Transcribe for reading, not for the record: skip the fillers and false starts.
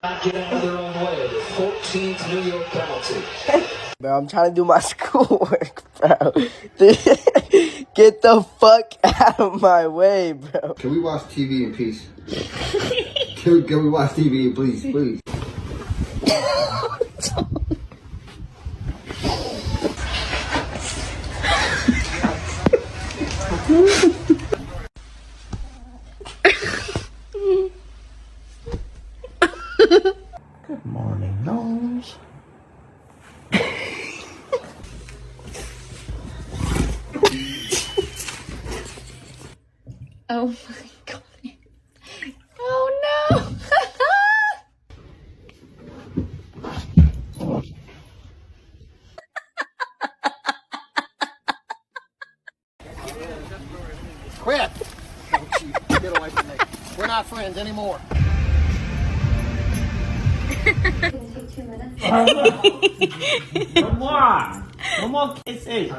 Not get out of their own way. 14th New York penalty. Bro, I'm trying to do my schoolwork, bro. Get the fuck out of my way, bro. Can we watch TV in peace? Can we watch TV, please, please? Good morning, nose. Oh my god. Oh no. Quit! Get away from me. We're not friends anymore. No more. No more kisses.